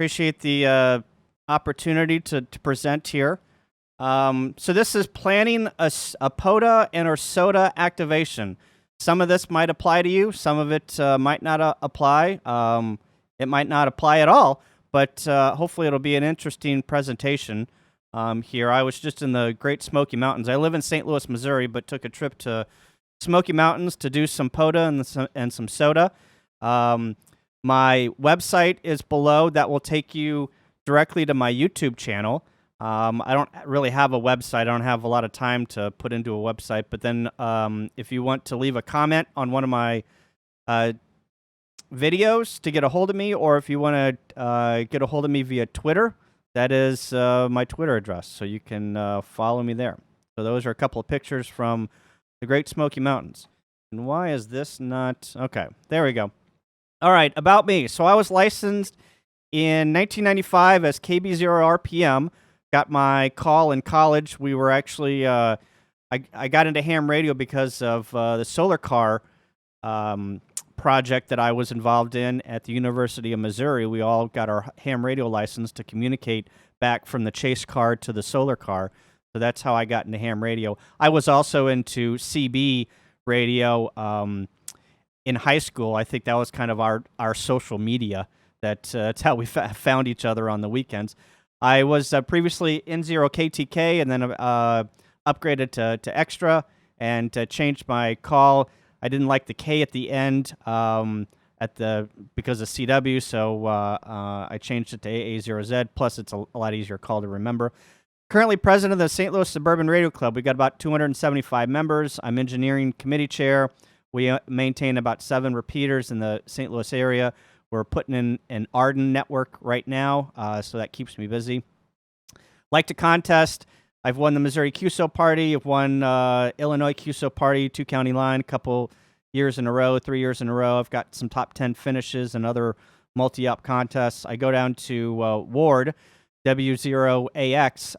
Appreciate the opportunity to present here. So this is planning a POTA and or SOTA activation. Some of this might apply to you. Some of it might not apply. It might not apply at all, but hopefully it'll be an interesting presentation here. I was just in the Great Smoky Mountains. I live in St. Louis, Missouri, but took a trip to Smoky Mountains to do some POTA and some SOTA. My website is below. That will take you directly to my YouTube channel. I don't really have a website. I don't have a lot of time to put into a website. But then if you want to leave a comment on one of my videos to get a hold of me, or if you want to get a hold of me via Twitter, that is my Twitter address. So you can follow me there. So those are a couple of pictures from the Great Smoky Mountains. And why is this not... Okay, there we go. All right, about me. So I was licensed in 1995 as KB0RPM. Got my call in college. We were actually, I got into ham radio because of the solar car project that I was involved in at the University of Missouri. We all got our ham radio license to communicate back from the chase car to the solar car. So that's how I got into ham radio. I was also into CB radio in high school. I think that was kind of our social media. That's how we found each other on the weekends. I was previously N0KTK and then upgraded to Extra and changed my call. I didn't like the K at the end because of CW, so I changed it to AA0Z. Plus, it's a lot easier call to remember. Currently president of the St. Louis Suburban Radio Club. We've got about 275 members. I'm engineering committee chair. We maintain about 7 repeaters in the St. Louis area. We're putting in an Arden network right now, so that keeps me busy. Like to contest. I've won the Missouri QSO party. I've won Illinois QSO party, 2-county line, a couple years in a row, 3 years in a row. I've got some top 10 finishes and other multi-op contests. I go down to Ward, W0AX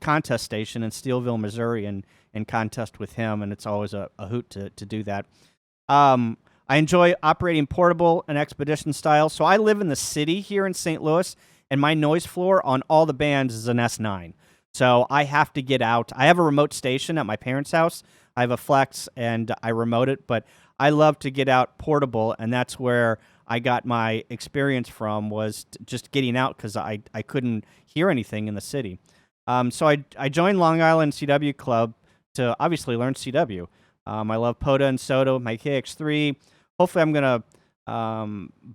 contest station in Steelville, Missouri, and contest with him, and it's always a hoot to do that. I enjoy operating portable and expedition style. So I live in the city here in St. Louis, and my noise floor on all the bands is an S9. So I have to get out. I have a remote station at my parents' house. I have a Flex, and I remote it, but I love to get out portable, and that's where I got my experience from, was just getting out because I couldn't hear anything in the city. So I joined Long Island CW Club to obviously learn CW. I love POTA and SOTA, my KX3. Hopefully I'm going to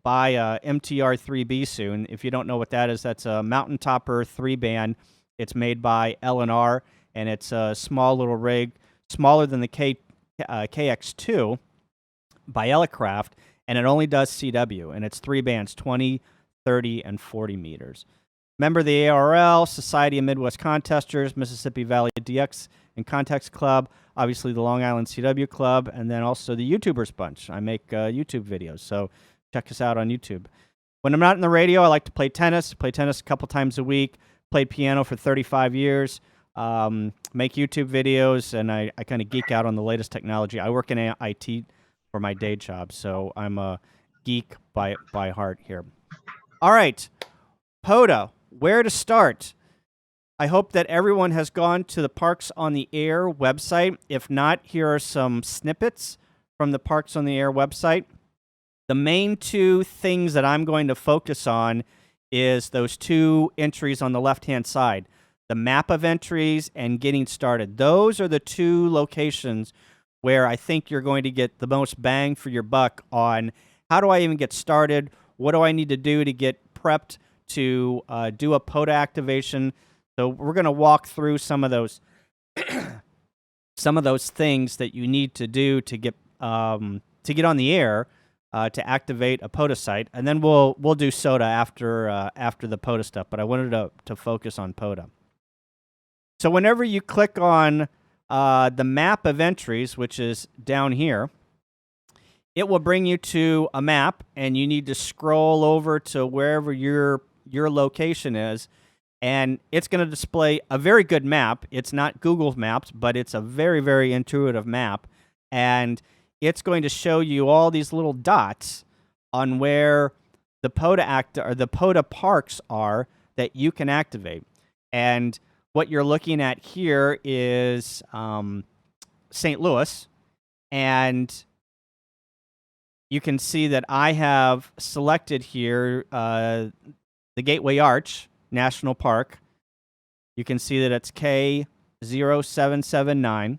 buy a MTR3B soon. If you don't know what that is, that's a Mountain Topper 3-band. It's made by L&R, and it's a small little rig, smaller than the KX2 by Elecraft, and it only does CW, and it's 3 bands, 20, 30, and 40 meters. Member of the ARL, Society of Midwest Contesters, Mississippi Valley DX and Context Club, obviously the Long Island CW Club, and then also the YouTubers bunch. I make YouTube videos, so check us out on YouTube. When I'm not in the radio, I like to play tennis. Play tennis a couple times a week. Played piano for 35 years. Make YouTube videos, and I kind of geek out on the latest technology. I work in IT for my day job, so I'm a geek by heart here. All right, POTA, where to start? I hope that everyone has gone to the Parks on the Air website. If not, here are some snippets from the Parks on the Air website. The main 2 things that I'm going to focus on is those 2 entries on the left-hand side, the map of entries and getting started. Those are the 2 locations where I think you're going to get the most bang for your buck on how do I even get started, what do I need to do to get prepped to do a POTA activation. So we're going to walk through some of those things that you need to do to get on the air to activate a POTA site, and then we'll do SOTA after the POTA stuff. But I wanted to focus on POTA. So whenever you click on the map of entries, which is down here, it will bring you to a map, and you need to scroll over to wherever your location is. And it's going to display a very good map. It's not Google Maps, but it's a very, very intuitive map. And it's going to show you all these little dots on where the POTA parks are that you can activate. And what you're looking at here is St. Louis, and you can see that I have selected here the Gateway Arch National Park. You can see that it's K0779.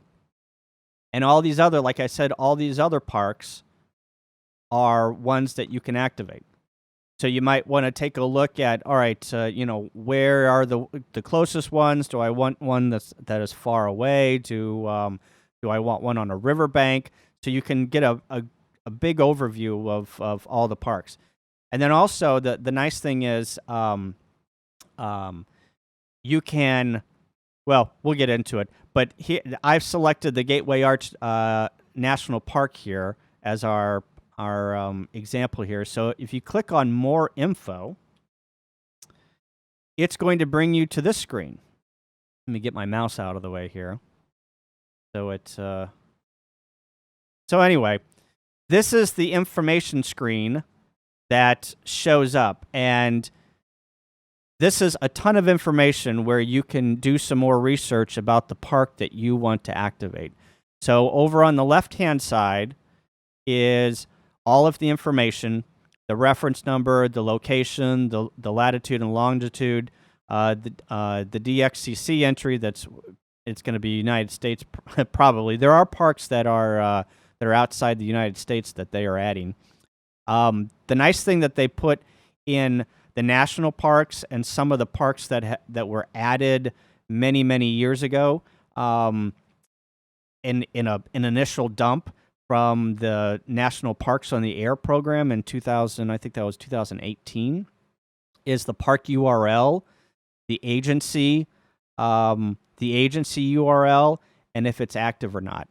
And all these other, like I said, all these other parks are ones that you can activate. So you might want to take a look at, all right, where are the closest ones? Do I want one that is far away? Do I want one on a riverbank? So you can get a big overview of all the parks. And then also the nice thing is you can, well, we'll get into it. But here, I've selected the Gateway Arch National Park here as our example here. So if you click on More Info, it's going to bring you to this screen. Let me get my mouse out of the way here. So so anyway, this is the information screen that shows up, and this is a ton of information where you can do some more research about the park that you want to activate. So over on the left-hand side is all of the information, the reference number, the location, the latitude and longitude, the DXCC entry. It's going to be United States probably. There are parks that are outside the United States that they are adding. The nice thing that they put in the national parks and some of the parks that were added many years ago, in an initial dump from the National Parks on the Air program in 2000, I think that was 2018, is the park URL, the agency URL, and if it's active or not.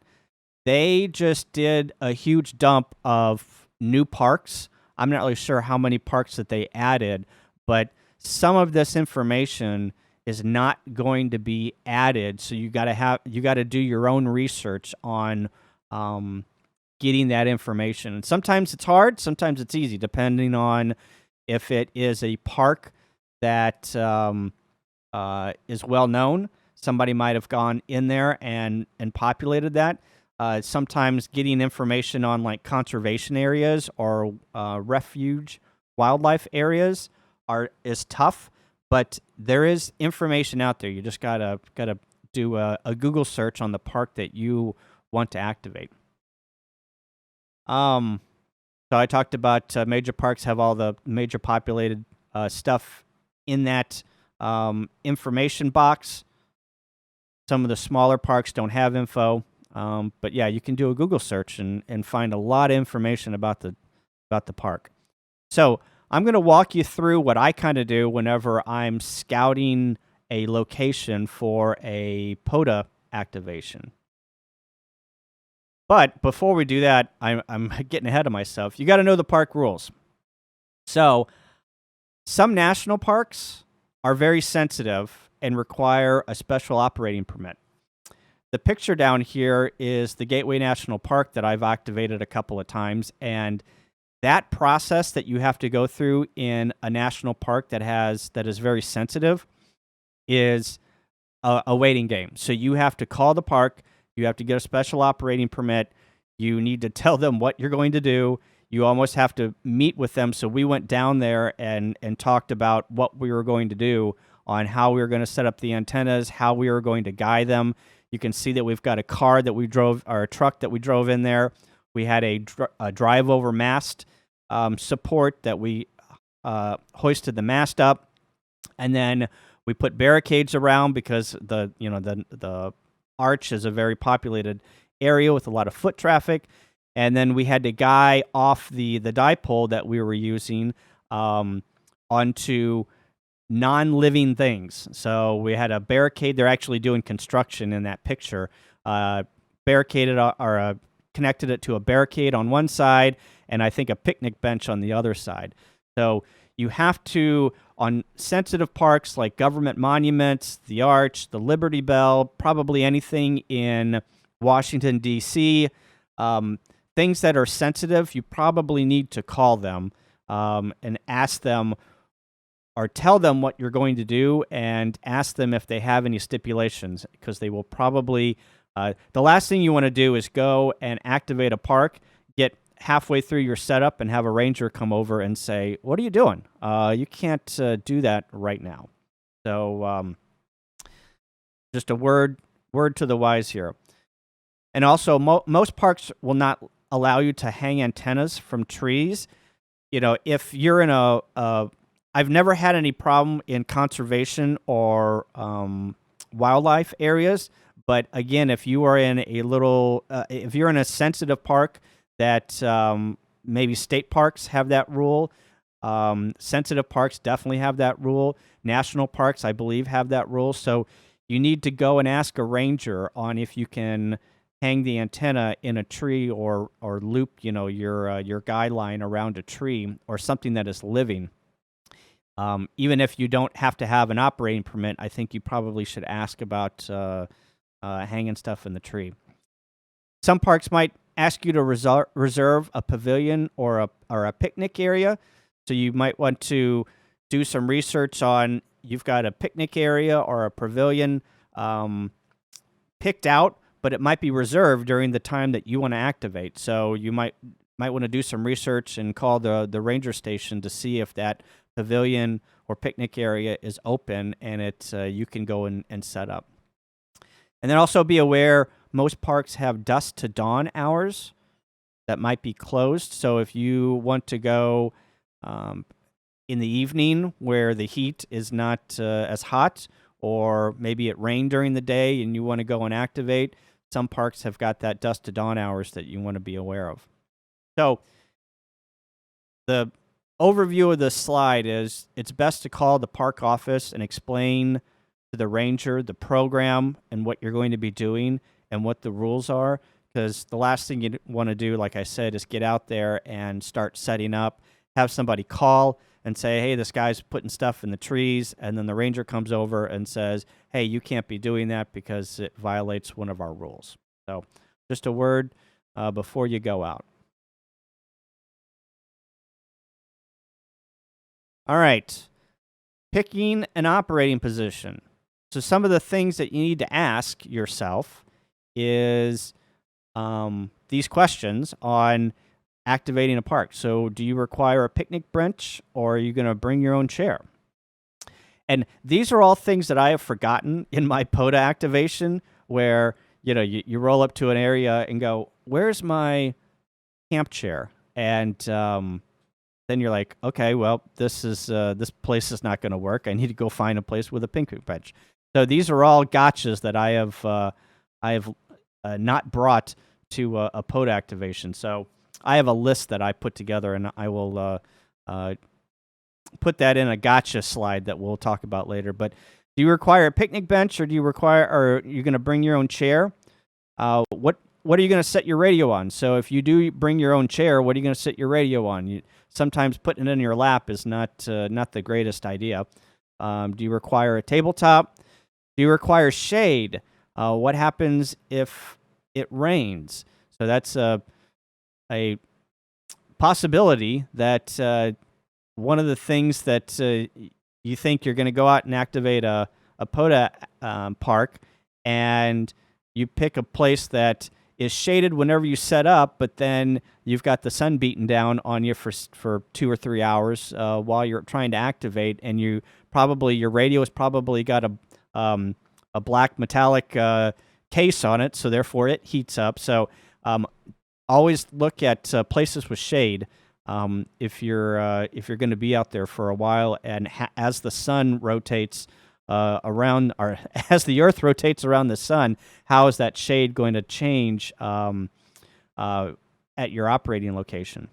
They just did a huge dump of new parks. I'm not really sure how many parks that they added, but some of this information is not going to be added. So you got to do your own research on getting that information. And sometimes it's hard, sometimes it's easy, depending on if it is a park that is well known. Somebody might have gone in there and populated that. Sometimes getting information on like conservation areas or refuge wildlife areas is tough, but there is information out there. You just gotta do a Google search on the park that you want to activate. So I talked about major parks have all the major populated stuff in that information box. Some of the smaller parks don't have info. But yeah, you can do a Google search and find a lot of information about the park. So I'm going to walk you through what I kind of do whenever I'm scouting a location for a POTA activation. But before we do that, I'm getting ahead of myself. You got to know the park rules. So some national parks are very sensitive and require a special operating permit. The picture down here is the Gateway National Park that I've activated a couple of times, and that process that you have to go through in a national park that is very sensitive is a waiting game. So you have to call the park, you have to get a special operating permit, you need to tell them what you're going to do, you almost have to meet with them. So we went down there and talked about what we were going to do on how we were going to set up the antennas, how we were going to guide them. You can see that we've got a car that we drove, or a truck that we drove in there. We had a drive-over mast support that we hoisted the mast up, and then we put barricades around because the arch is a very populated area with a lot of foot traffic, and then we had to guy off the dipole that we were using onto non-living things. So we had a barricade. They're actually doing construction in that picture. Barricaded or connected it to a barricade on one side, and I think a picnic bench on the other side. So you have to, on sensitive parks like government monuments, the Arch, the Liberty Bell, probably anything in Washington, D.C., things that are sensitive, you probably need to call them and ask them or tell them what you're going to do, and ask them if they have any stipulations, because they will probably the last thing you want to do is go and activate a park, get halfway through your setup, and have a ranger come over and say, "What are you doing? You can't do that right now." So just a word to the wise here. And also, most parks will not allow you to hang antennas from trees. You know, if you're in I've never had any problem in conservation or wildlife areas. But again, if you are in if you're in a sensitive park that maybe state parks have that rule, sensitive parks definitely have that rule. National parks, I believe, have that rule. So you need to go and ask a ranger on if you can hang the antenna in a tree or loop, your guide line around a tree or something that is living. Even if you don't have to have an operating permit, I think you probably should ask about hanging stuff in the tree. Some parks might ask you to reserve a pavilion or a picnic area. So you might want to do some research on, you've got a picnic area or a pavilion picked out, but it might be reserved during the time that you want to activate. So you might want to do some research and call the ranger station to see if that pavilion or picnic area is open, and you can go and set up. And then also be aware, most parks have dusk to dawn hours that might be closed. So if you want to go in the evening where the heat is not as hot, or maybe it rained during the day and you want to go and activate, some parks have got that dusk to dawn hours that you want to be aware of. So the overview of this slide is, it's best to call the park office and explain to the ranger the program and what you're going to be doing and what the rules are, because the last thing you want to do, like I said, is get out there and start setting up, have somebody call and say, "Hey, this guy's putting stuff in the trees," and then the ranger comes over and says, "Hey, you can't be doing that because it violates one of our rules." So just a word before you go out. All right, picking an operating position. So some of the things that you need to ask yourself is these questions on activating a park. So do you require a picnic bench, or are you going to bring your own chair? And these are all things that I have forgotten in my POTA activation, where you roll up to an area and go, "Where's my camp chair?" And then you're like, "Okay, well, this place is not going to work. I need to go find a place with a picnic bench." So these are all gotchas that I have not brought to a POTA activation. So I have a list that I put together, and I will put that in a gotcha slide that we'll talk about later. But do you require a picnic bench, or are you going to bring your own chair? What are you going to set your radio on? So if you do bring your own chair, what are you going to set your radio on? Sometimes putting it in your lap is not the greatest idea. Do you require a tabletop? Do you require shade? What happens if it rains? So that's a possibility that one of the things that you think you're going to go out and activate a POTA park, and you pick a place that is shaded whenever you set up, but then you've got the sun beating down on you for 2 or 3 hours while you're trying to activate, and your radio has probably got a black metallic case on it, so therefore it heats up. So always look at places with shade if you're going to be out there for a while, and as the sun rotates around, or as the Earth rotates around the sun, how is that shade going to change at your operating location?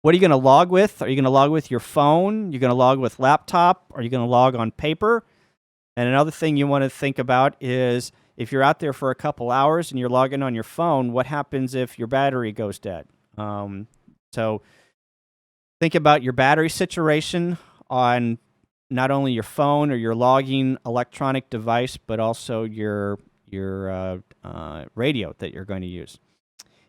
What are you going to log with? Are you going to log with your phone? You're going to log with laptop? Are you going to log on paper? And another thing you want to think about is, if you're out there for a couple hours and you're logging on your phone, what happens if your battery goes dead? So think about your battery situation on not only your phone or your logging electronic device, but also your radio that you're going to use.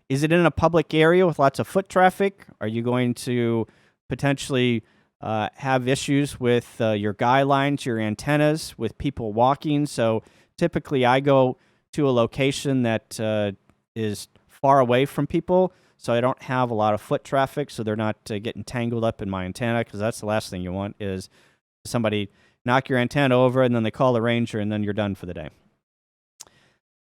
Is it in a public area with lots of foot traffic? Are you going to potentially have issues with your guy lines, your antennas, with people walking? So typically I go to a location that is far away from people, so I don't have a lot of foot traffic, so they're not getting tangled up in my antenna, because that's the last thing you want is somebody knock your antenna over and then they call the ranger and then you're done for the day.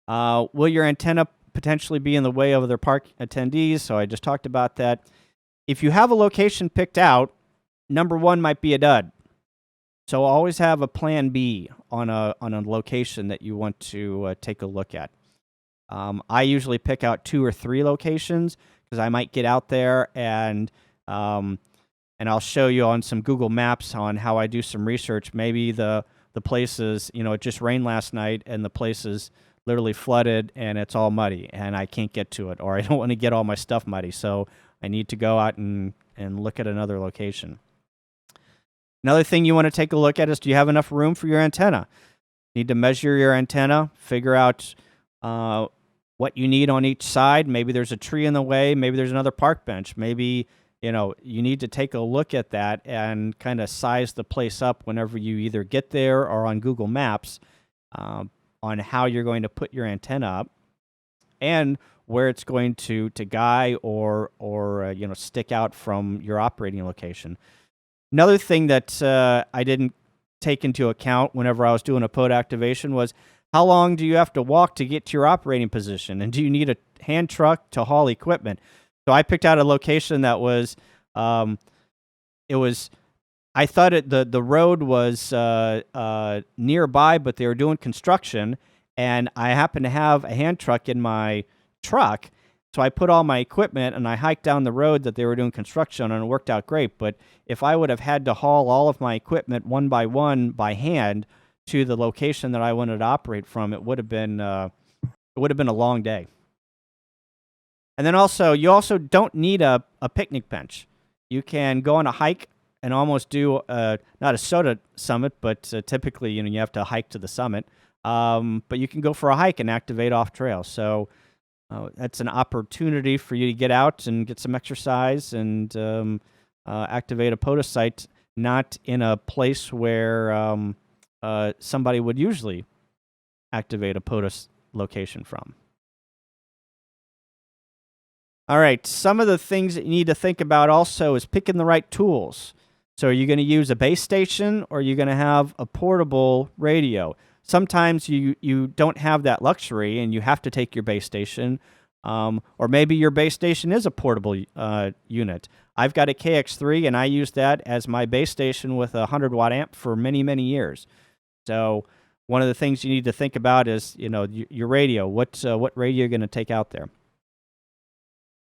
Will your antenna potentially be in the way of other park attendees? So I just talked about that. If you have a location picked out, number one might be a dud. So always have a plan B on a location that you want to take a look at. I usually pick out 2 or 3 locations because I might get out there and I'll show you on some Google Maps on how I do some research. Maybe the places, it just rained last night and the place is literally flooded and it's all muddy and I can't get to it, or I don't want to get all my stuff muddy, so I need to go out and look at another location. Another thing you want to take a look at is, do you have enough room for your antenna? You need to measure your antenna, figure out what you need on each side. Maybe there's a tree in the way, maybe there's another park bench, maybe you need to take a look at that and kind of size the place up whenever you either get there or on Google Maps on how you're going to put your antenna up and where it's going to guy or stick out from your operating location. Another thing that I didn't take into account whenever I was doing a POTA activation was, how long do you have to walk to get to your operating position, and do you need a hand truck to haul equipment? So I picked out a location that was, I thought the road was nearby, but they were doing construction, and I happened to have a hand truck in my truck, so I put all my equipment and I hiked down the road that they were doing construction on, and it worked out great. But if I would have had to haul all of my equipment one by one by hand to the location that I wanted to operate from, it would have been a long day. And then you also don't need a picnic bench. You can go on a hike and almost do not a SOTA summit, but typically you have to hike to the summit. But you can go for a hike and activate off trail. So that's an opportunity for you to get out and get some exercise and activate a POTA site, not in a place where somebody would usually activate a POTA location from. All right, some of the things that you need to think about also is picking the right tools. So are you going to use a base station, or are you going to have a portable radio? Sometimes you don't have that luxury and you have to take your base station, or maybe your base station is a portable unit. I've got a KX3 and I use that as my base station with a 100-watt amp for many, many years. So one of the things you need to think about is, your radio. What radio you're going to take out there.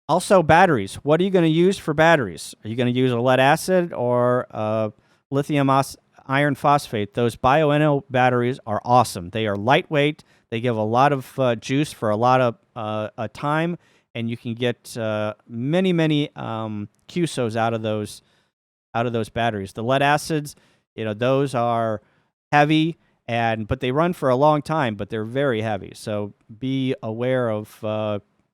Also, batteries. What are you going to use for batteries? Are you going to use a lead acid or lithium iron phosphate? Those Bioenno batteries are awesome. They are lightweight. They give a lot of juice for a lot of time, and you can get many QSOs out of those batteries. The lead acids, those are heavy, but they run for a long time, but they're very heavy. So be aware of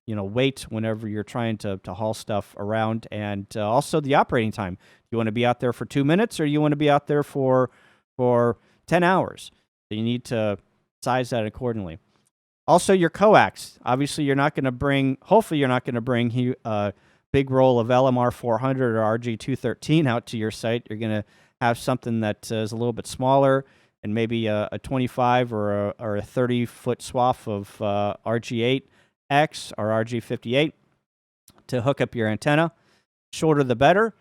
weight whenever you're trying to haul stuff around, and also the operating time. You want to be out there for 2 minutes, or you want to be out there for 10 hours. So you need to size that accordingly. Also, your coax. Obviously, hopefully you're not going to bring a big roll of LMR 400 or RG213 out to your site. You're going to have something that is a little bit smaller, and maybe a 25 or a 30-foot swath of RG8X or RG58 to hook up your antenna. Shorter the better.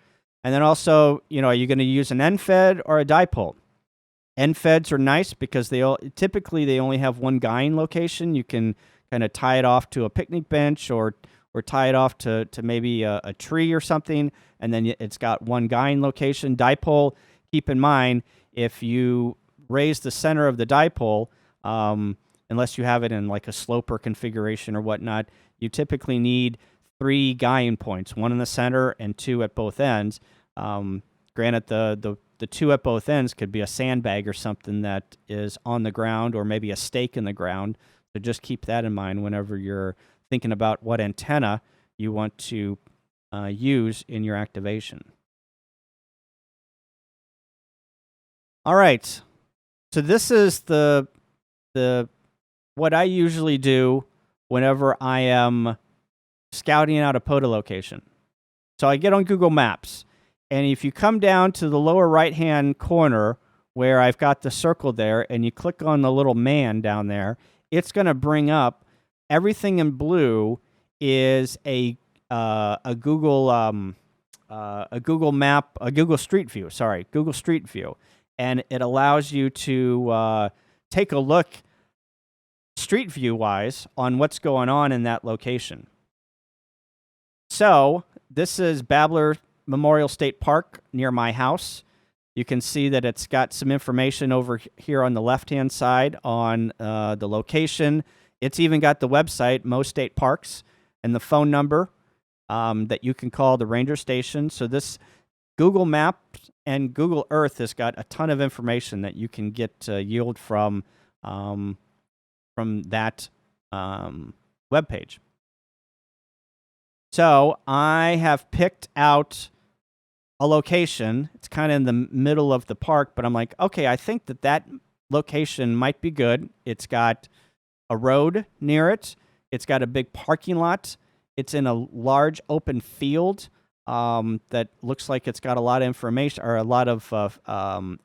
And then also, are you going to use an end fed or a dipole? End feds are nice because they typically only have one guying location. You can kind of tie it off to a picnic bench or tie it off to maybe a tree or something, and then it's got one guying location. Dipole, keep in mind, if you raise the center of the dipole, unless you have it in like a sloper configuration or whatnot, you typically need 3 guying points, 1 in the center and 2 at both ends. Granted, the 2 at both ends could be a sandbag or something that is on the ground, or maybe a stake in the ground. So just keep that in mind whenever you're thinking about what antenna you want to use in your activation. All right, so this is the what I usually do whenever I am scouting out a POTA location. So I get on Google Maps, and if you come down to the lower right-hand corner where I've got the circle there, and you click on the little man down there, it's going to bring up everything in blue is a Google Map, a Google Street View. Sorry, Google Street View, and it allows you to take a look street view wise on what's going on in that location. So this is Babbler Memorial State Park near my house. You can see that it's got some information over here on the left-hand side on the location. It's even got the website, Mo State Parks, and the phone number that you can call the ranger station. So this Google Maps and Google Earth has got a ton of information that you can get yield from that web page. So I have picked out a location. It's kind of in the middle of the park, but I'm like, okay, I think that location might be good. It's got a road near it. It's got a big parking lot. It's in a large open field that looks like it's got a lot of information or a lot of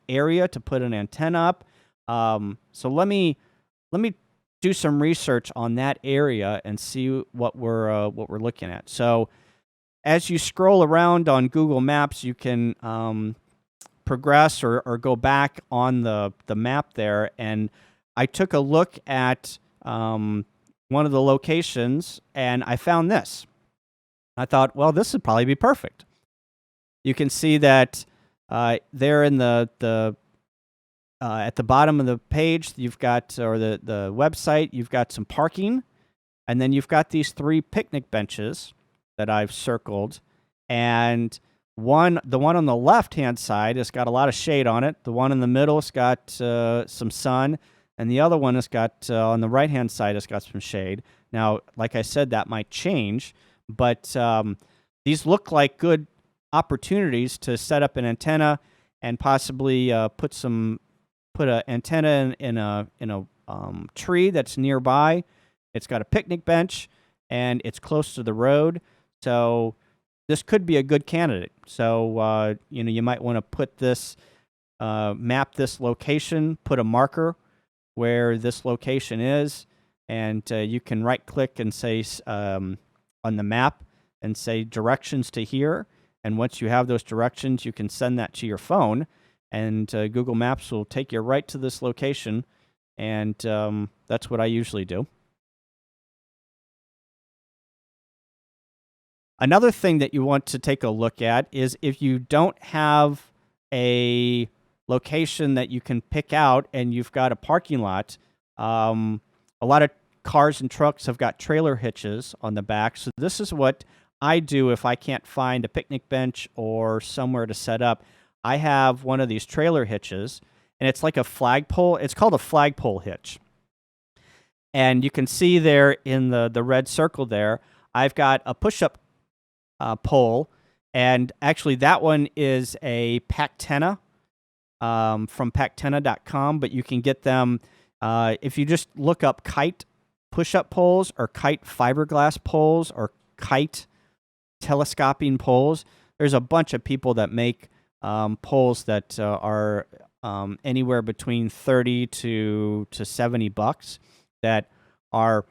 area to put an antenna up. So let me do some research on that area and see what we're looking at. So as you scroll around on Google Maps, you can progress or go back on the map there. And I took a look at one of the locations, and I found this. I thought, well, this would probably be perfect. You can see that there in the at the bottom of the page, you've got, or the website, you've got some parking, and then you've got these 3 picnic benches that I've circled, and the one on the left-hand side has got a lot of shade on it. The one in the middle has got some sun, and the other one has got, on the right-hand side, has got some shade. Now, like I said, that might change, but these look like good opportunities to set up an antenna and possibly put an antenna in a tree that's nearby. It's got a picnic bench, and it's close to the road. So this could be a good candidate. So you might want to put this, map this location, put a marker where this location is, and you can right-click and say on the map and say directions to here. And once you have those directions, you can send that to your phone, and Google Maps will take you right to this location, and that's what I usually do. Another thing that you want to take a look at is if you don't have a location that you can pick out and you've got a parking lot, a lot of cars and trucks have got trailer hitches on the back. So this is what I do if I can't find a picnic bench or somewhere to set up. I have one of these trailer hitches, and it's like a flagpole. It's called a flagpole hitch. And you can see there in the red circle there, I've got a push-up pole, and actually that one is a Pactena from Pactena.com, but you can get them if you just look up kite push-up poles or kite fiberglass poles or kite telescoping poles. There's a bunch of people that make poles that are anywhere between $30 to $70 that are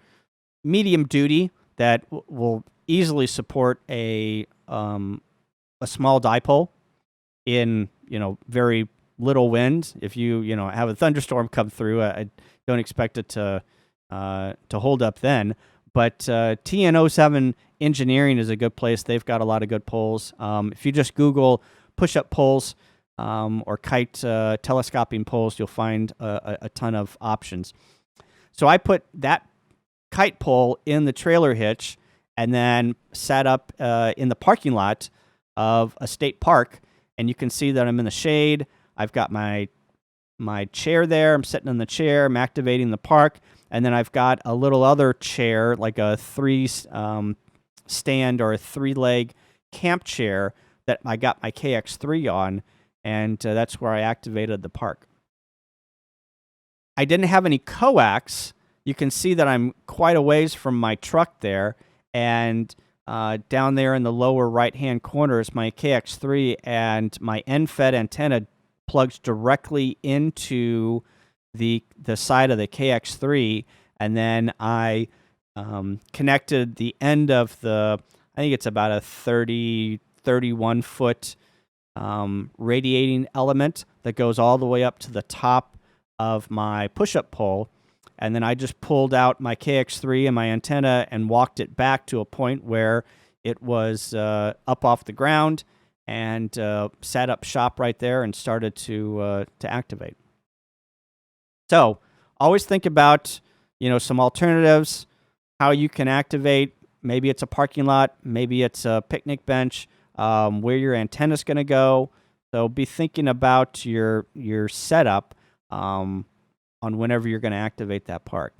medium duty that will easily support a small dipole in very little wind. If you have a thunderstorm come through, I don't expect it to hold up then. But TN07 Engineering is a good place. They've got a lot of good poles. If you just Google push-up poles or kite telescoping poles, you'll find a ton of options. So I put that kite pole in the trailer hitch and then sat up in the parking lot of a state park, and you can see that I'm in the shade. I've got my chair there. I'm sitting in the chair. I'm activating the park, And then I've got a little other chair, like a stand or a 3-leg camp chair that I got my KX3 on, and that's where I activated the park. I didn't have any coax. You can see that I'm quite a ways from my truck there, and down there in the lower right-hand corner is my KX3, and my end-fed antenna plugs directly into the side of the KX3, and then I connected the end of the, I think it's about a 31 foot radiating element that goes all the way up to the top of my push-up pole, and then I just pulled out my KX3 and my antenna and walked it back to a point where it was up off the ground, and set up shop right there and started to activate. So always think about, some alternatives, how you can activate. Maybe it's a parking lot, maybe it's a picnic bench, where your antenna is going to go. So be thinking about your setup on whenever you're going to activate that park.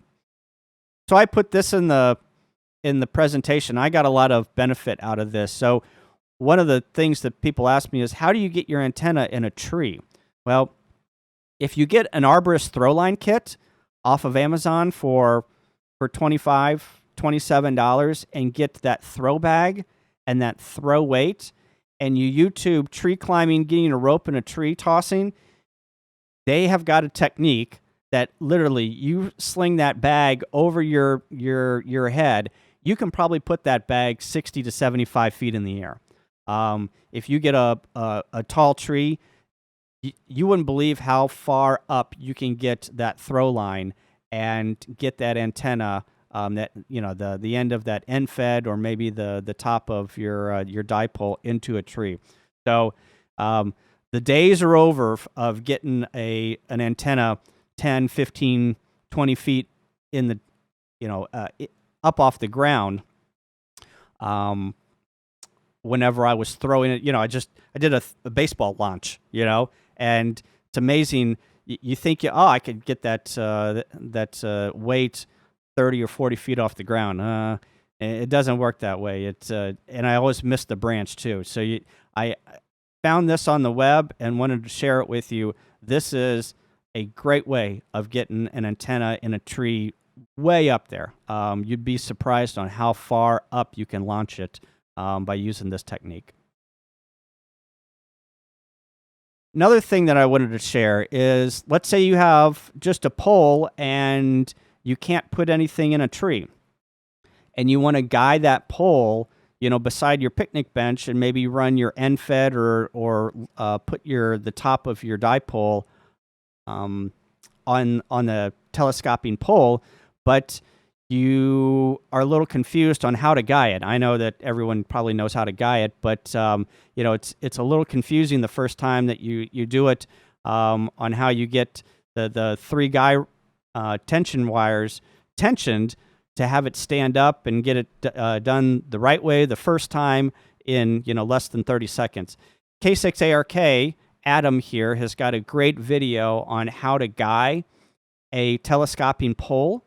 So I put this in the presentation. I got a lot of benefit out of this. So one of the things that people ask me is, how do you get your antenna in a tree? Well, if you get an arborist throw line kit off of Amazon for $25, $27 and get that throw bag and that throw weight, and you YouTube tree climbing, getting a rope in a tree, tossing, they have got a technique that literally you sling that bag over your head. You can probably put that bag 60 to 75 feet in the air. If you get a tall tree, you wouldn't believe how far up you can get that throw line and get that antenna, that the end of that end fed, or maybe the top of your dipole into a tree. So the days are over of getting an antenna 10, 15, 20 feet in the up off the ground. Whenever I was throwing it, I did a baseball launch, and it's amazing. You think, I could get that weight 30 or 40 feet off the ground. It doesn't work that way. And I always miss the branch too. So I found this on the web and wanted to share it with you. This is a great way of getting an antenna in a tree way up there. You'd be surprised on how far up you can launch it by using this technique. Another thing that I wanted to share is, let's say you have just a pole and you can't put anything in a tree, and you want to guide that pole, beside your picnic bench, and maybe run your end fed or put the top of your dipole on the telescoping pole, but you are a little confused on how to guide it. I know that everyone probably knows how to guide it, but it's a little confusing the first time that you do it, on how you get the 3 guy tension wires tensioned to have it stand up and get it done the right way the first time in less than 30 seconds. K6ARK Adam here has got a great video on how to guide a telescoping pole,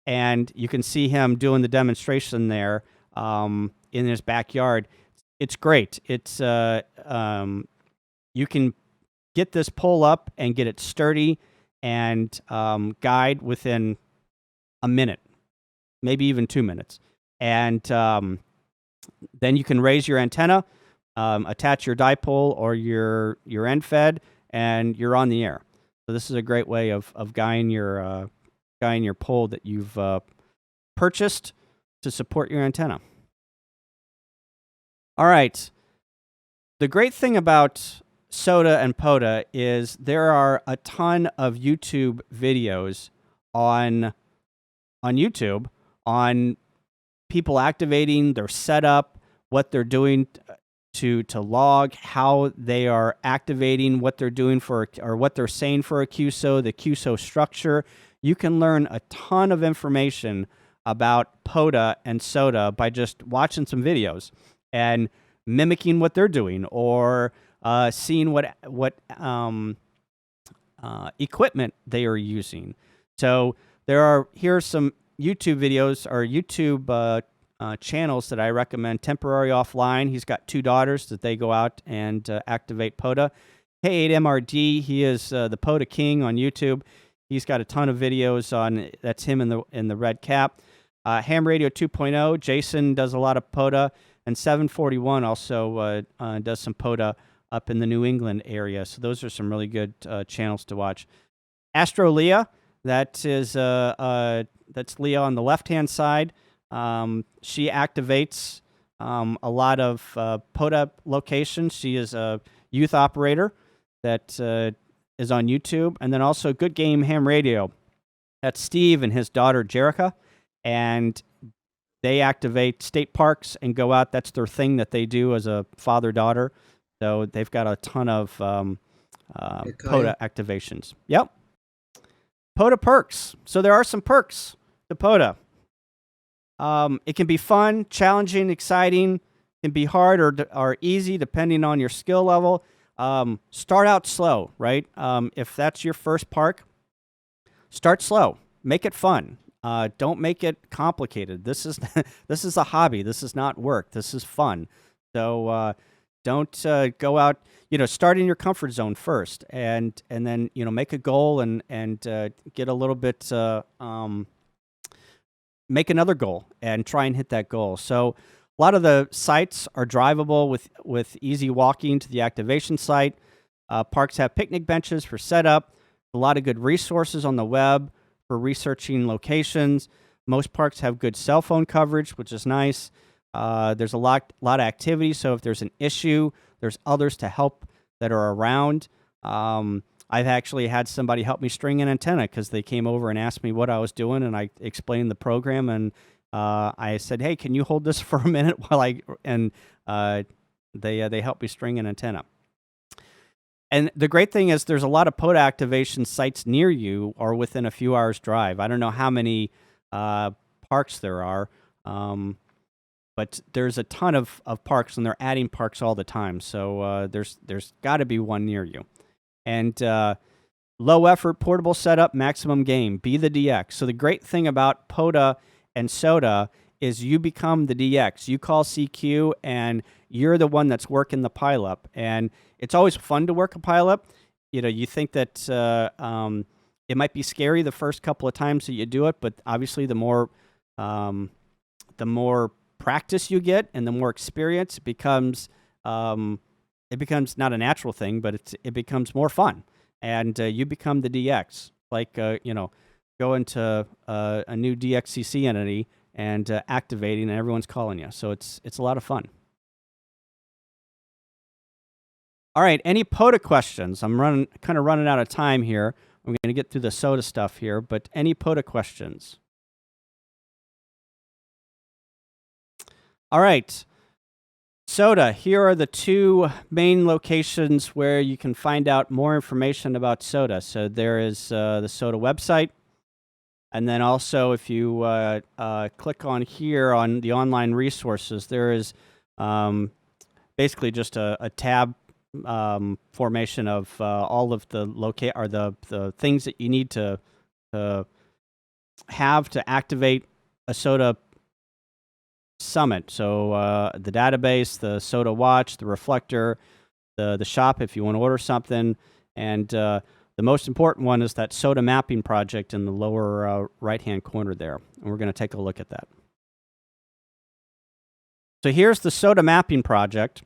and you can see him doing the demonstration there in his backyard. It's great. It's you can get this pole up and get it sturdy and guide within a minute, maybe even 2 minutes. And then you can raise your antenna, attach your dipole or your end fed, and you're on the air. So this is a great way of guiding your pole that you've purchased to support your antenna. All right. The great thing about SOTA and POTA is there are a ton of YouTube videos on YouTube on people activating their setup, what they're doing to log, how they are activating, what they're doing or what they're saying for a QSO, the QSO structure. You can learn a ton of information about POTA and SOTA by just watching some videos and mimicking what they're doing, or seeing what equipment they are using. So Here are some YouTube videos or YouTube channels that I recommend. Temporary Offline. He's got 2 daughters that they go out and activate POTA. K8MRD. He is the POTA King on YouTube. He's got a ton of videos on. That's him in the red cap. Ham Radio 2.0. Jason does a lot of POTA, and 741 also does some POTA up in the New England area. So those are some really good channels to watch. Astro Leah. That's Leah on the left-hand side. She activates a lot of POTA locations. She is a youth operator that is on YouTube. And then also Good Game Ham Radio. That's Steve and his daughter, Jerica. And they activate state parks and go out. That's their thing that they do as a father-daughter. So they've got a ton of POTA activations. Yep. POTA Perks. So there are some perks to POTA. It can be fun, challenging, exciting. It can be hard or easy depending on your skill level. Start out slow, right? If that's your first park, start slow. Make it fun. Don't make it complicated. This is this is a hobby. This is not work. This is fun. So don't go out. Start in your comfort zone first, and then make a goal and get a little bit. Make another goal and try and hit that goal. So a lot of the sites are drivable with easy walking to the activation site. Parks have picnic benches for setup. A lot of good resources on the web for researching locations. Most parks have good cell phone coverage, which is nice. There's a lot of activity, so if there's an issue, there's others to help that are around. I've actually had somebody help me string an antenna because they came over and asked me what I was doing, and I explained the program, and I said, "Hey, can you hold this for a minute while they helped me string an antenna." And the great thing is there's a lot of POTA activation sites near you or within a few hours drive. I don't know how many parks there are, but there's a ton of parks, and they're adding parks all the time. So there's got to be one near you. And low effort, portable setup, maximum gain. Be the DX. So the great thing about POTA and SOTA is you become the DX. You call CQ, and you're the one that's working the pileup. And it's always fun to work a pileup. You think that it might be scary the first couple of times that you do it, but obviously the more practice you get and the more experience, it becomes not a natural thing, but it becomes more fun, and you become the DX. Like go into a new DXCC entity and activating, and everyone's calling you. So it's a lot of fun. All right, any POTA questions? I'm kind of running out of time here. I'm going to get through the SOTA stuff here, but any POTA questions? All right. SOTA, here are the 2 main locations where you can find out more information about SOTA. So there is the SOTA website. And then also if you click on here on the online resources, there is basically just a tab formation of all of the the things that you need to have to activate a SOTA Summit. So the database, the SOTA watch, the reflector, the shop if you want to order something, and the most important one is that SOTA mapping project in the lower right-hand corner there, and we're going to take a look at that. So here's the SOTA mapping project.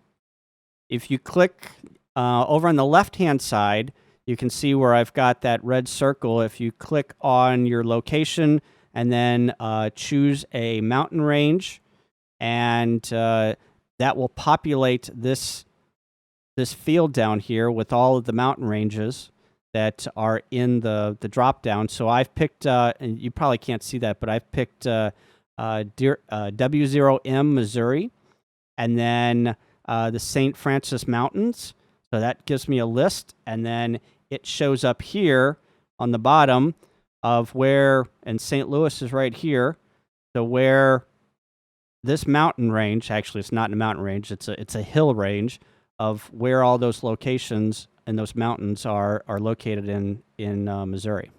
If you click over on the left-hand side, you can see where I've got that red circle. If you click on your location and then choose a mountain range, and that will populate this field down here with all of the mountain ranges that are in the drop-down. So I've picked, and you probably can't see that, but I've picked W0M, Missouri, and then the St. Francis Mountains. So that gives me a list, and then it shows up here on the bottom of where, and St. Louis is right here, so where this mountain range, actually it's not a mountain range, it's a hill range of where all those locations and those mountains are located in Missouri.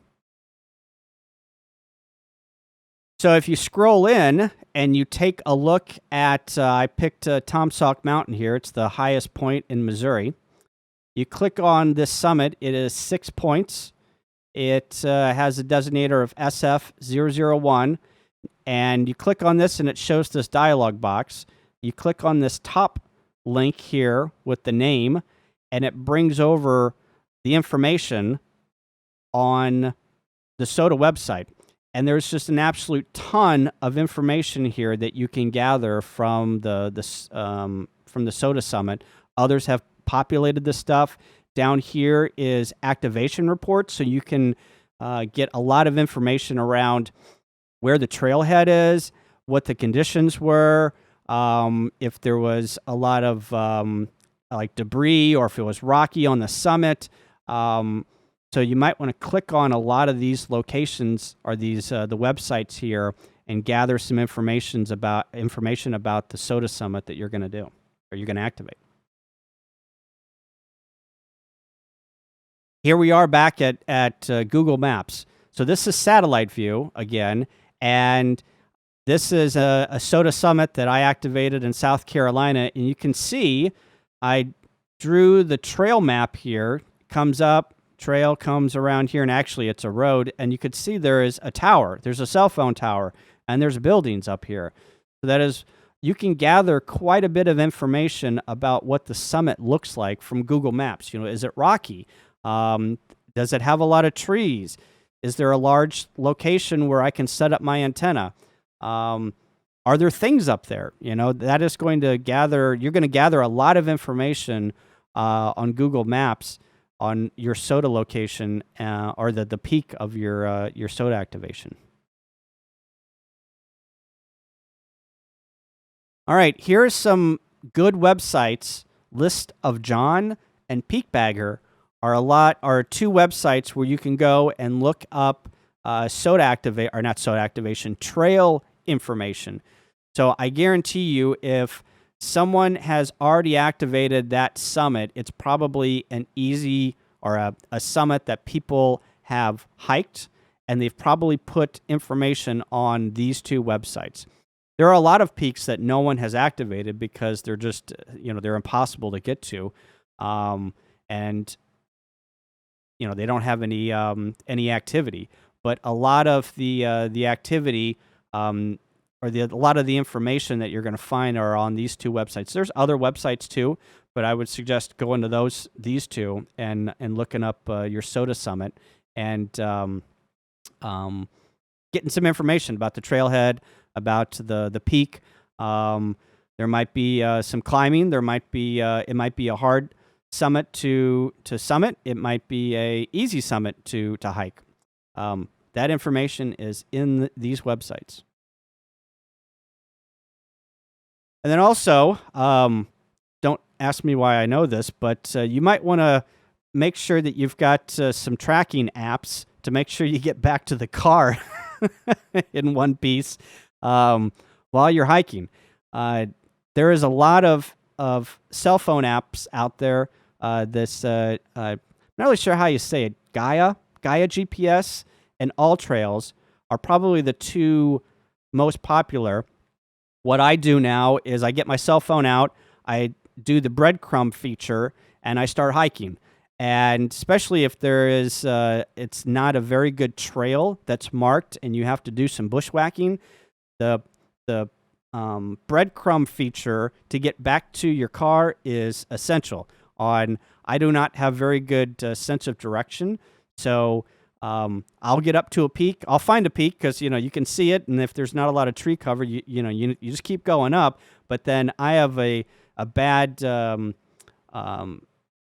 So if you scroll in and you take a look at, I picked Tom Sauk Mountain here. It's the highest point in Missouri. You click on this summit. It is 6 points. It has a designator of SF001. And you click on this and it shows this dialog box. You click on this top link here with the name, and it brings over the information on the SOTA website. And there's just an absolute ton of information here that you can gather from the SOTA Summit. Others have populated this stuff. Down here is activation reports, so you can get a lot of information around where the trailhead is, what the conditions were, if there was a lot of like debris, or if it was rocky on the summit. So you might want to click on a lot of these locations or these the websites here and gather some information about the SOTA Summit that you're going to do or you're going to activate. Here we are back at Google Maps. So this is satellite view again, and this is a SOTA Summit that I activated in South Carolina, and you can see I drew the trail map here. Comes up. Trail comes around here, and actually it's a road, and you could see there is a tower. There's a cell phone tower, and there's buildings up here. So that is, you can gather quite a bit of information about what the summit looks like from Google Maps. You know, is it rocky? Does it have a lot of trees? Is there a large location where I can set up my antenna? Are there things up there? You know, that is going to gather, you're going to gather a lot of information on Google Maps on your SOTA location or the peak of your SOTA activation. All right, here's some good websites. List of John and Peakbagger are two websites where you can go and look up trail information. So I guarantee you, if someone has already activated that summit, it's probably an easy or a summit that people have hiked, and they've probably put information on these two websites. There are a lot of peaks that no one has activated because they're just, they're impossible to get to. And they don't have any activity. But a lot of the activity a lot of the information that you're going to find are on these two websites. There's other websites too, but I would suggest going to these two and looking up your SOTA Summit and getting some information about the trailhead, about the peak. There might be some climbing. There might be it might be a hard summit to summit. It might be a easy summit to hike. That information is in these websites. And then also, don't ask me why I know this, but you might want to make sure that you've got some tracking apps to make sure you get back to the car in one piece while you're hiking. There is a lot of cell phone apps out there. I'm not really sure how you say it. Gaia GPS and AllTrails are probably the two most popular. What I do now is I get my cell phone out, I do the breadcrumb feature, and I start hiking. And especially if there is, it's not a very good trail that's marked and you have to do some bushwhacking, the breadcrumb feature to get back to your car is essential. I do not have very good sense of direction, so I'll get up to a peak. I'll find a peak because you can see it, and if there's not a lot of tree cover, you just keep going up. But then I have a bad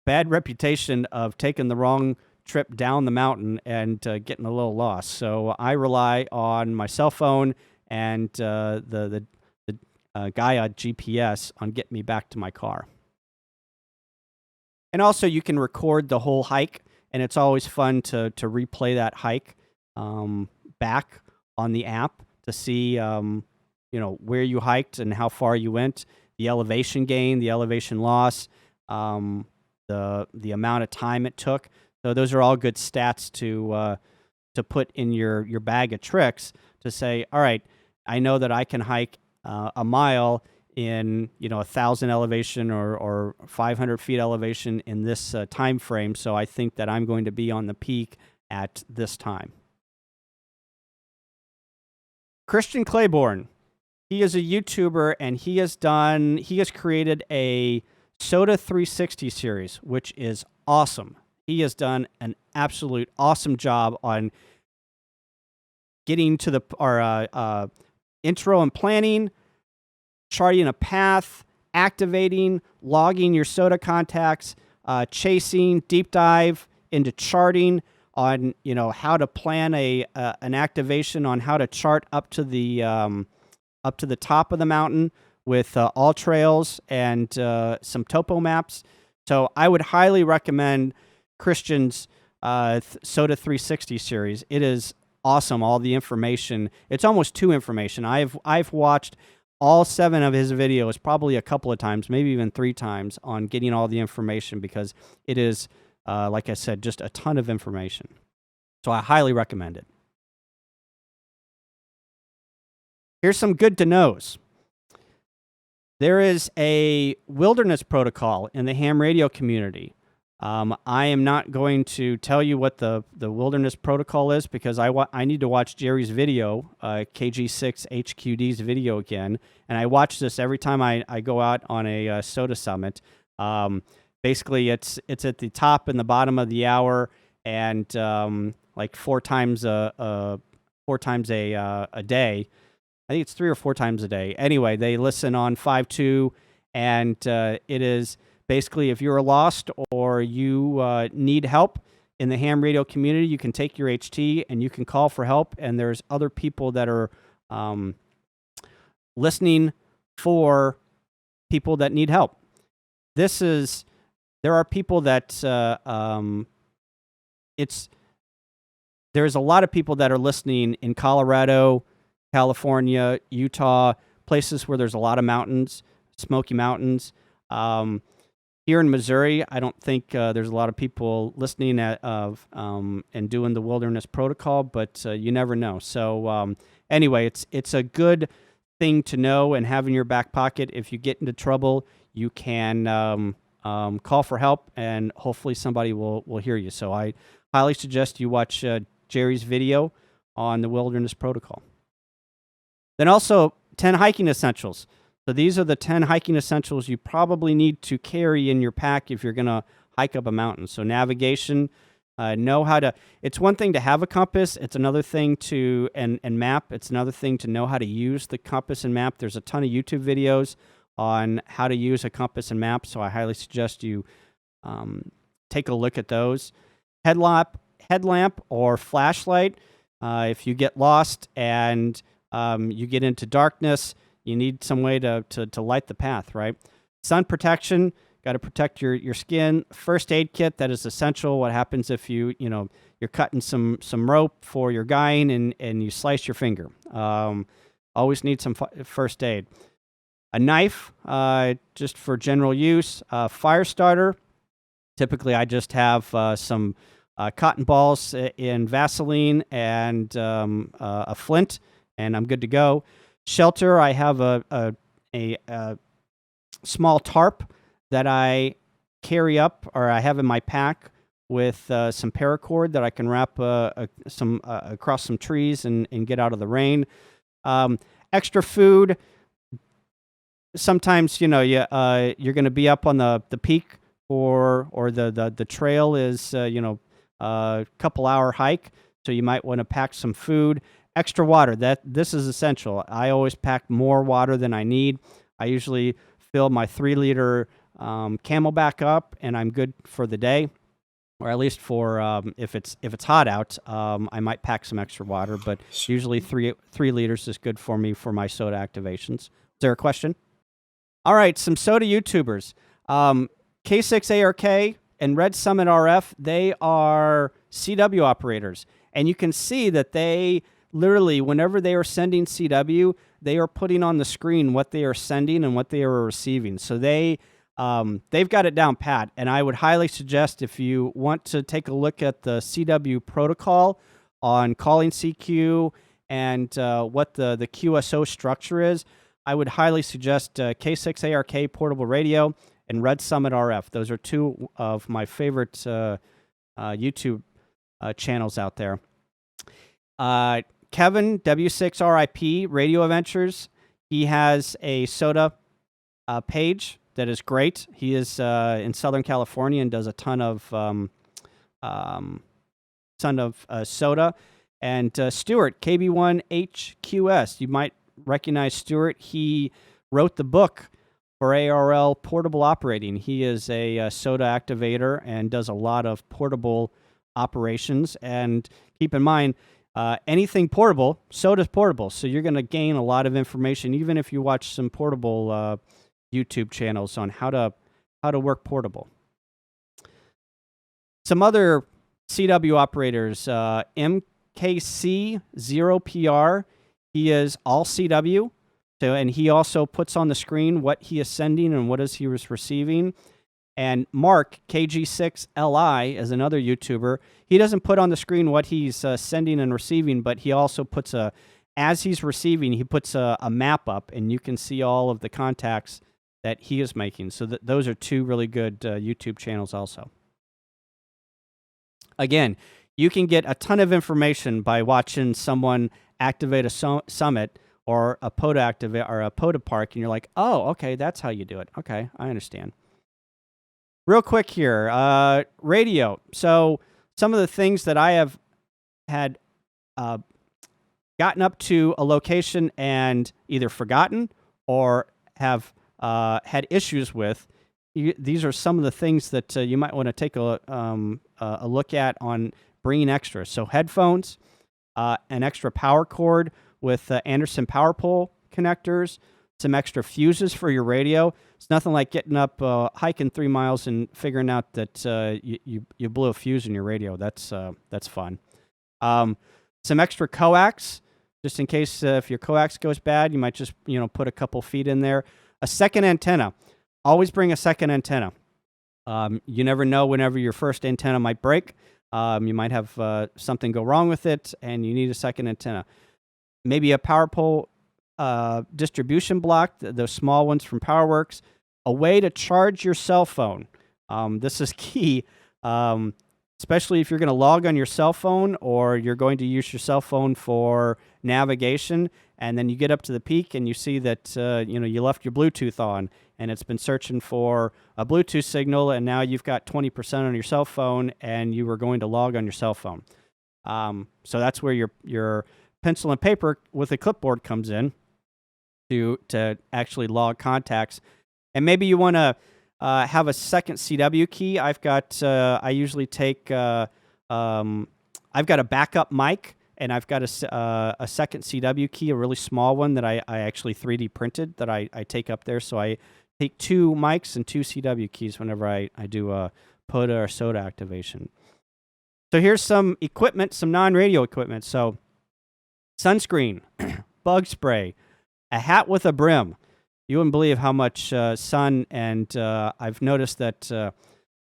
reputation of taking the wrong trip down the mountain and getting a little lost. So I rely on my cell phone and the Gaia GPS on getting me back to my car. And also, you can record the whole hike. And it's always fun to replay that hike back on the app to see where you hiked and how far you went, the elevation gain, the elevation loss, the amount of time it took. So those are all good stats to put in your bag of tricks. to say, all right, I know that I can hike a mile in 1,000 elevation or 500 feet elevation in this time frame. So I think that I'm going to be on the peak at this time. Christian Claiborne, he is a YouTuber, and he has created a SOTA 360 series, which is awesome. He has done an absolute awesome job on getting to the intro and planning, charting a path, activating, logging your SOTA contacts, chasing, deep dive into charting on how to plan an activation, on how to chart up to the top of the mountain with all trails and some topo maps. So I would highly recommend Christian's SOTA 360 series. It is awesome. All the information. It's almost too information. I've watched all 7 of his videos probably a couple of times, maybe even 3 times, on getting all the information, because it is, like I said, just a ton of information. So I highly recommend it. Here's some good to knows. There is a wilderness protocol in the ham radio community. I am not going to tell you what the wilderness protocol is, because I need to watch Jerry's video, KG6HQD's video again, and I watch this every time I go out on a SOTA summit. Basically, it's at the top and the bottom of the hour, and like 4 times a day. I think it's 3 or 4 times a day. Anyway, they listen on 5.2, and it is basically, if you're lost or you need help in the ham radio community, you can take your HT and you can call for help, and there's other people that are listening for people that need help. There are people that there's a lot of people that are listening in Colorado, California, Utah, places where there's a lot of mountains, Smoky Mountains. Here in Missouri, I don't think there's a lot of people listening and doing the wilderness protocol, but you never know. So anyway, it's a good thing to know and have in your back pocket. If you get into trouble, you can call for help, and hopefully somebody will hear you. So I highly suggest you watch Jerry's video on the wilderness protocol. Then also 10 hiking essentials. So these are the 10 hiking essentials you probably need to carry in your pack if you're going to hike up a mountain. So navigation, know how to, it's one thing to have a compass. It's another thing to, and map. It's another thing to know how to use the compass and map. There's a ton of YouTube videos on how to use a compass and map. So I highly suggest you take a look at those. Headlamp or flashlight. If you get lost and you get into darkness, you need some way to light the path, right? Sun protection, got to protect your skin. First aid kit, that is essential. What happens if you're cutting some rope for your guying and you slice your finger? Always need some first aid. A knife, just for general use. Fire starter. Typically, I just have some cotton balls in Vaseline and a flint, and I'm good to go. Shelter, I have a small tarp that I carry up, or I have in my pack, with some paracord that I can wrap across some trees and get out of the rain. Extra food. Sometimes you're going to be up on the peak, or the trail is a couple hour hike, so you might want to pack some food. Extra water, this is essential. I always pack more water than I need. I usually fill my 3-liter Camelback up, and I'm good for the day, or at least for if it's hot out, I might pack some extra water. But usually 3 liters is good for me for my SOTA activations. Is there a question? All right, some SOTA YouTubers. K6ARK and Red Summit RF, they are CW operators, and you can see that they literally, whenever they are sending CW, they are putting on the screen what they are sending and what they are receiving. So they've got it down pat, and I would highly suggest, if you want to take a look at the CW protocol on calling CQ and what the QSO structure is, I would highly suggest K6ARK Portable Radio and Red Summit RF. Those are two of my favorite YouTube channels out there. Kevin, W6RIP, Radio Adventures, he has a SOTA page that is great. He is in Southern California and does a ton of SOTA. And Stuart, KB1HQS, you might recognize Stuart. He wrote the book for ARL Portable Operating. He is a SOTA activator and does a lot of portable operations. And keep in mind, anything portable, SOTA's portable. So you're going to gain a lot of information, even if you watch some portable YouTube channels on how to work portable. Some other CW operators, MKC0PR, he is all CW. So, and he also puts on the screen what he is sending and what is he was receiving. And Mark, KG6LI, is another YouTuber. He doesn't put on the screen what he's sending and receiving, but he also puts as he's receiving, he puts a map up, and you can see all of the contacts that he is making. So those are two really good YouTube channels also. Again, you can get a ton of information by watching someone activate a summit or a POTA activate or a POTA park, and you're like, oh, okay, that's how you do it. Okay, I understand. Real quick here, radio. So some of the things that I have had gotten up to a location and either forgotten or have had issues with, these are some of the things that you might want to take a look at on bringing extra. So headphones, an extra power cord with Anderson power pole connectors, some extra fuses for your radio. It's nothing like getting up, hiking 3 miles and figuring out that you blew a fuse in your radio. That's fun. Some extra coax, just in case if your coax goes bad, you might just put a couple feet in there. A second antenna. Always bring a second antenna. You never know whenever your first antenna might break. You might have something go wrong with it, and you need a second antenna. Maybe a power pole distribution block, those small ones from PowerWorks. A way to charge your cell phone. This is key, especially if you're going to log on your cell phone or you're going to use your cell phone for navigation, and then you get up to the peak and you see that you left your Bluetooth on, and it's been searching for a Bluetooth signal, and now you've got 20% on your cell phone, and you were going to log on your cell phone. So that's where your pencil and paper with a clipboard comes in to actually log contacts. And maybe you want to have a second CW key. I've got I usually take I've got a backup mic, and I've got a second CW key, a really small one that I actually 3D printed that I take up there. So I take 2 mics and 2 CW keys whenever I do a POTA or SOTA activation. So here's some equipment, some non-radio equipment. So sunscreen, bug spray, a hat with a brim. You wouldn't believe how much sun, and I've noticed that, I'm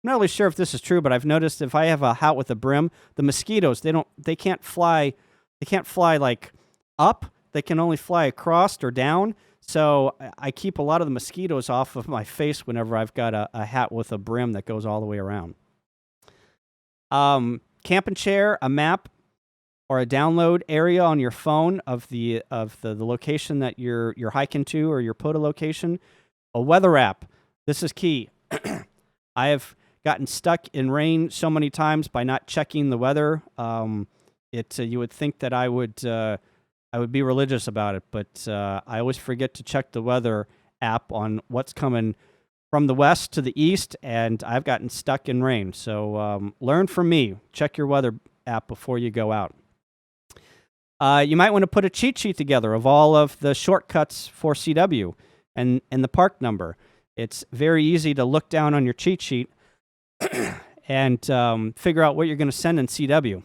not really sure if this is true, but I've noticed if I have a hat with a brim, the mosquitoes, they can't fly like up, they can only fly across or down. So I keep a lot of the mosquitoes off of my face whenever I've got a hat with a brim that goes all the way around. Camping chair, a map, or a download area on your phone of the location that you're hiking to, or your POTA location. A weather app. This is key. I have gotten stuck in rain so many times by not checking the weather. You would think that I would be religious about it, but I always forget to check the weather app on what's coming from the west to the east, and I've gotten stuck in rain. So learn from me. Check your weather app before you go out. You might want to put a cheat sheet together of all of the shortcuts for CW and the park number. It's very easy to look down on your cheat sheet and figure out what you're going to send in CW.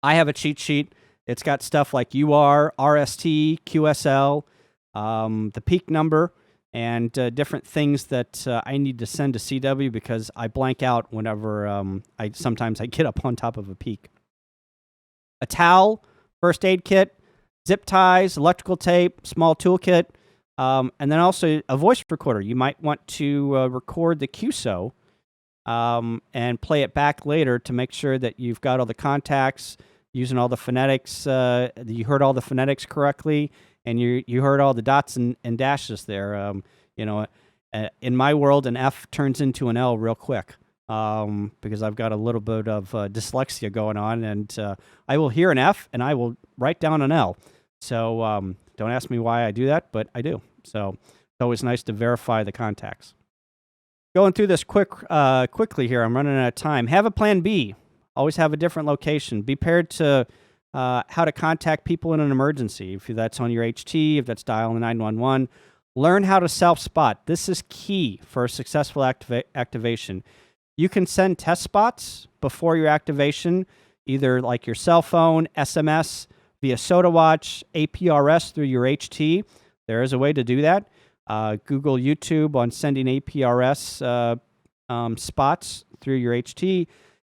I have a cheat sheet. It's got stuff like UR, RST, QSL, the peak number, and different things that I need to send to CW because I blank out whenever sometimes I get up on top of a peak. A towel, first aid kit, zip ties, electrical tape, small toolkit, and then also a voice recorder. You might want to record the QSO and play it back later to make sure that you've got all the contacts, using all the phonetics, you heard all the phonetics correctly, and you heard all the dots and dashes there. In my world, an F turns into an L real quick because I've got a little bit of dyslexia going on, and I will hear an F and I will write down an L. So don't ask me why I do that, but I do. So it's always nice to verify the contacts. Going through this quickly here, I'm running out of time. Have a plan B. Always have a different location. Be prepared to how to contact people in an emergency. If that's on your HT, if that's dialing 911. Learn how to self-spot. This is key for a successful activation. You can send test spots before your activation, either like your cell phone, SMS, via SOTA Watch, APRS through your HT. There is a way to do that. Google YouTube on sending APRS spots through your HT.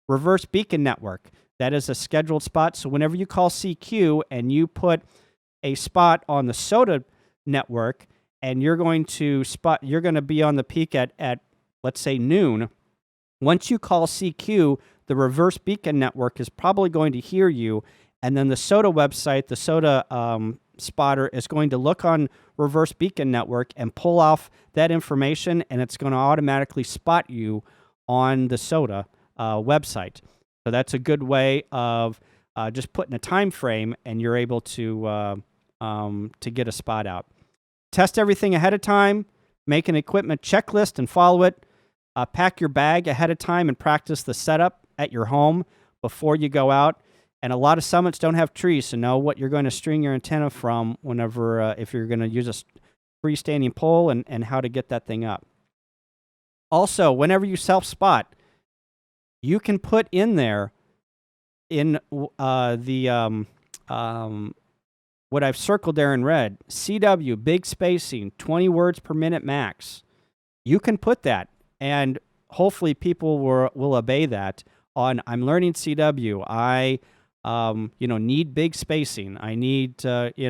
Reverse beacon network. That is a scheduled spot. So whenever you call CQ and you put a spot on the SOTA network and you're going to be on the peak at let's say noon, once you call CQ, the reverse beacon network is probably going to hear you, and then the SOTA website, the SOTA spotter, is going to look on reverse beacon network and pull off that information, and it's going to automatically spot you on the SOTA website. So that's a good way of just putting a time frame, and you're able to get a spot out. Test everything ahead of time. Make an equipment checklist and follow it. Pack your bag ahead of time and practice the setup at your home before you go out. And a lot of summits don't have trees, so know what you're going to string your antenna from whenever, if you're going to use a freestanding pole, and how to get that thing up. Also, whenever you self-spot, you can put in there what I've circled there in red, CW, big spacing, 20 words per minute max. You can put that, and hopefully people will obey that on, I'm learning CW, I need big spacing. I need, don't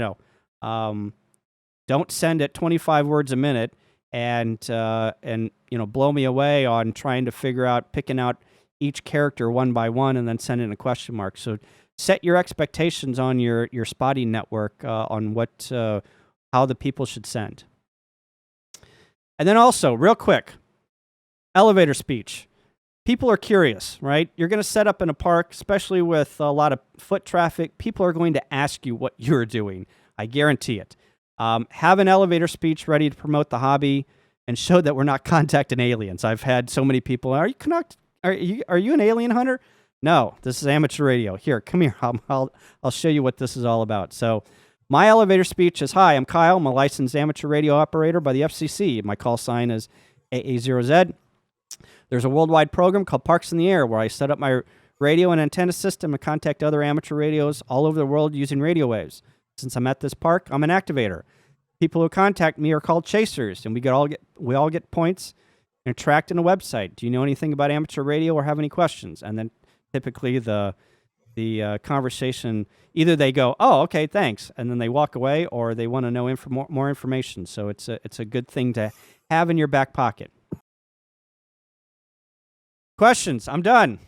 send it 25 words a minute and blow me away on trying to picking out each character one by one and then sending a question mark. So set your expectations on your spotting network on how the people should send. And then also, real quick, elevator speech. People are curious, right? You're going to set up in a park, especially with a lot of foot traffic. People are going to ask you what you're doing. I guarantee it. Have an elevator speech ready to promote the hobby and show that we're not contacting aliens. I've had so many people, are you an alien hunter? No, this is amateur radio. Here, come here. I'll show you what this is all about. So my elevator speech is, hi, I'm Kyle. I'm a licensed amateur radio operator by the FCC. My call sign is AA0Z. There's a worldwide program called Parks in the Air where I set up my radio and antenna system and contact other amateur radios all over the world using radio waves. Since I'm at this park, I'm an activator. People who contact me are called chasers, and we all get points and tracked in a website. Do you know anything about amateur radio or have any questions? And then typically the conversation, either they go, oh, okay, thanks, and then they walk away, or they want to know more information. So it's a good thing to have in your back pocket. Questions? I'm done.